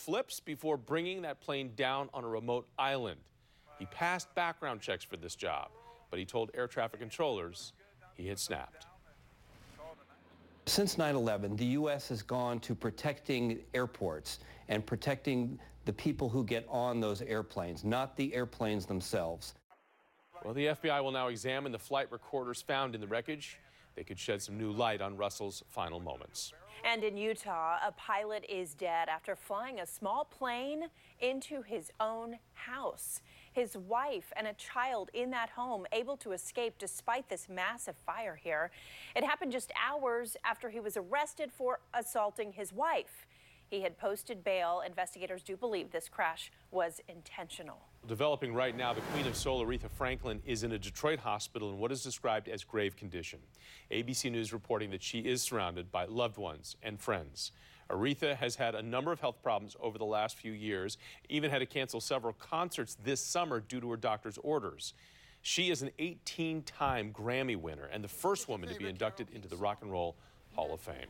flips before bringing that plane down on a remote island. He passed background checks for this job, but he told air traffic controllers he had snapped. Since 9/11, the U.S. has gone to protecting airports and protecting the people who get on those airplanes, not the airplanes themselves. Well, the FBI will now examine the flight recorders found in the wreckage. They could shed some new light on Russell's final moments. And in Utah, a pilot is dead after flying a small plane into his own house. His wife and a child in that home able to escape despite this massive fire here. It happened just hours after he was arrested for assaulting his wife. He had posted bail. Investigators do believe this crash was intentional. Developing right now, the Queen of Soul, Aretha Franklin, is in a Detroit hospital in what is described as grave condition. ABC News reporting that she is surrounded by loved ones and friends. Aretha has had a number of health problems over the last few years, even had to cancel several concerts this summer due to her doctor's orders. She is an 18-time Grammy winner and the first woman to be inducted into the Rock and Roll Hall of Fame.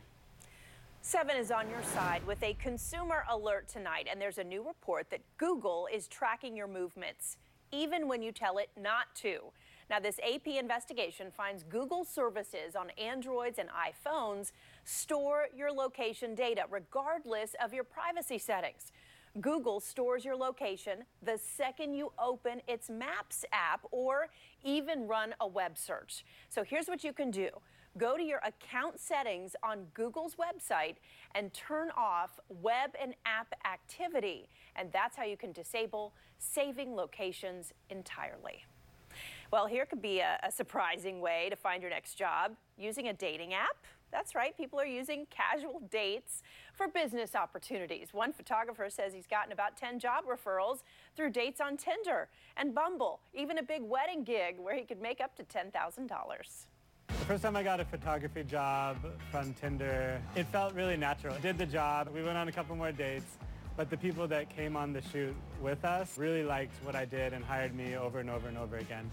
7 is on your side with a consumer alert tonight, and there's a new report that Google is tracking your movements, even when you tell it not to. Now, this AP investigation finds Google services on Androids and iPhones store your location data, regardless of your privacy settings. Google stores your location the second you open its Maps app or even run a web search. So here's what you can do. Go to your account settings on Google's website and turn off web and app activity. And that's how you can disable saving locations entirely. Well, here could be a surprising way to find your next job using a dating app. That's right, people are using casual dates for business opportunities. One photographer says he's gotten about 10 job referrals through dates on Tinder and Bumble, even a big wedding gig where he could make up to $10,000. The first time I got a photography job from Tinder, it felt really natural. I did the job, we went on a couple more dates, but the people that came on the shoot with us really liked what I did and hired me over and over and over again.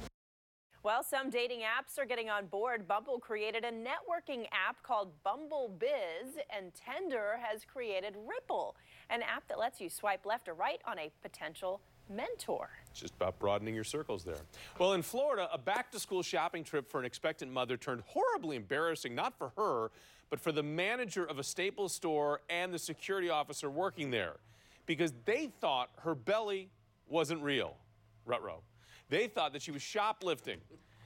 Well, some dating apps are getting on board. Bumble created a networking app called Bumble Biz, and Tinder has created Ripple, an app that lets you swipe left or right on a potential mentor. It's just about broadening your circles there. Well, in Florida, a back-to-school shopping trip for an expectant mother turned horribly embarrassing, not for her, but for the manager of a Staples store and the security officer working there, because they thought her belly wasn't real. Ruh-roh. They thought that she was shoplifting.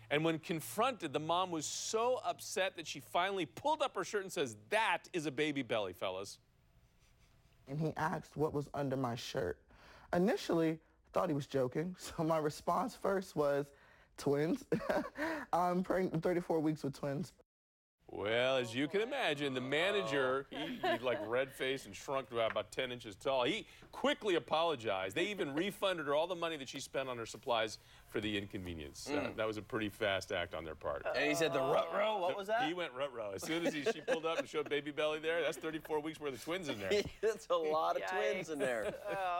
And when confronted, the mom was so upset that she finally pulled up her shirt and says, "That is a baby belly, fellas." And he asked what was under my shirt. Initially, I thought he was joking, so my response first was, twins. I'm pregnant 34 weeks with twins. Well, as you can imagine, the manager, he like red-faced and shrunk to about 10 inches tall. He quickly apologized. They even refunded her all the money that she spent on her supplies for the inconvenience. That was a pretty fast act on their part. And he said the rut-row, what was that? He went rut-row. As soon as she pulled up and showed baby belly there, that's 34 weeks worth of twins in there. That's a lot of twins in there.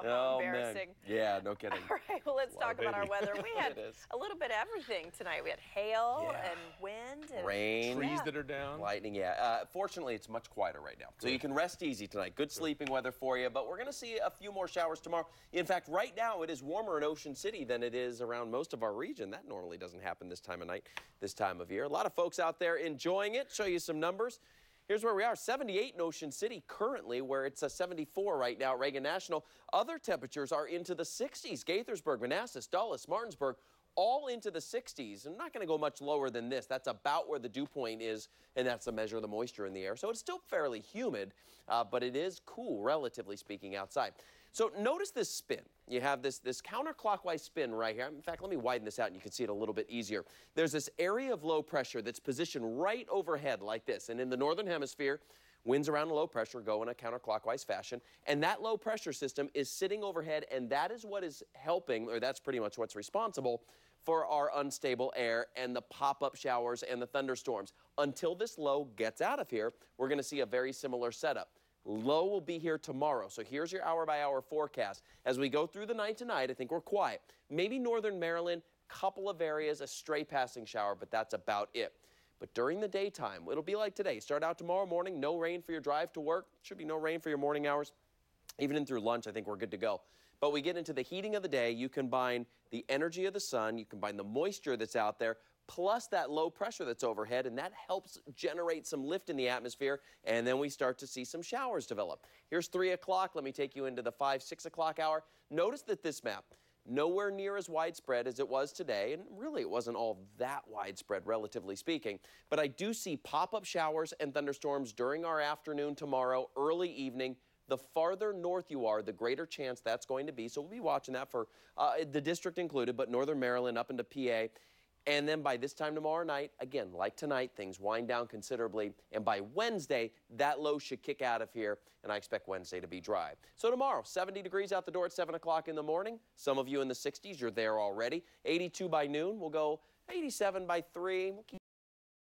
Oh, embarrassing. Man. Yeah, no kidding. All right, well, let's talk about our weather. We had a little bit of everything tonight. We had hail and wind and rain. Trees that are down. Lightning, yeah. Fortunately, it's much quieter right now. So you can rest easy tonight. Good sleeping weather for you, but we're going to see a few more showers tomorrow. In fact, right now, it is warmer in Ocean City than it is around most of our region. That normally doesn't happen this time of night, this time of year. A lot of folks out there enjoying it. Show you some numbers. Here's where we are, 78 in Ocean City currently, where it's a 74 right now at Reagan National. Other temperatures are into the 60s. Gaithersburg, Manassas, Dulles, Martinsburg, all into the 60s. I'm not going to go much lower than this. That's about where the dew point is, and that's a measure of the moisture in the air. So it's still fairly humid, but it is cool, relatively speaking, outside. So notice this spin. You have this counterclockwise spin right here. In fact, let me widen this out and you can see it a little bit easier. There's this area of low pressure that's positioned right overhead like this. And in the northern hemisphere, winds around low pressure go in a counterclockwise fashion. And that low pressure system is sitting overhead, and that is what is helping, or that's pretty much what's responsible for our unstable air and the pop-up showers and the thunderstorms. Until this low gets out of here, we're going to see a very similar setup. Low will be here tomorrow. So here's your hour-by-hour forecast. As we go through the night tonight, I think we're quiet. Maybe northern Maryland, couple of areas, a stray passing shower, but that's about it. But during the daytime, it'll be like today. Start out tomorrow morning, no rain for your drive to work. Should be no rain for your morning hours. Even in through lunch, I think we're good to go. But we get into the heating of the day. You combine the energy of the sun, you combine the moisture that's out there, plus that low pressure that's overhead, and that helps generate some lift in the atmosphere, and then we start to see some showers develop. Here's 3 o'clock. Let me take you into the 5, 6 o'clock hour. Notice that this map, nowhere near as widespread as it was today, and really it wasn't all that widespread, relatively speaking, but I do see pop-up showers and thunderstorms during our afternoon tomorrow, early evening. The farther north you are, the greater chance that's going to be, so we'll be watching that for the district included, but northern Maryland up into PA. And then by this time tomorrow night, again, like tonight, things wind down considerably. And by Wednesday, that low should kick out of here, and I expect Wednesday to be dry. So tomorrow, 70 degrees out the door at 7 o'clock in the morning. Some of you in the 60s, you're there already. 82 by noon. We'll go 87 by 3. We'll keep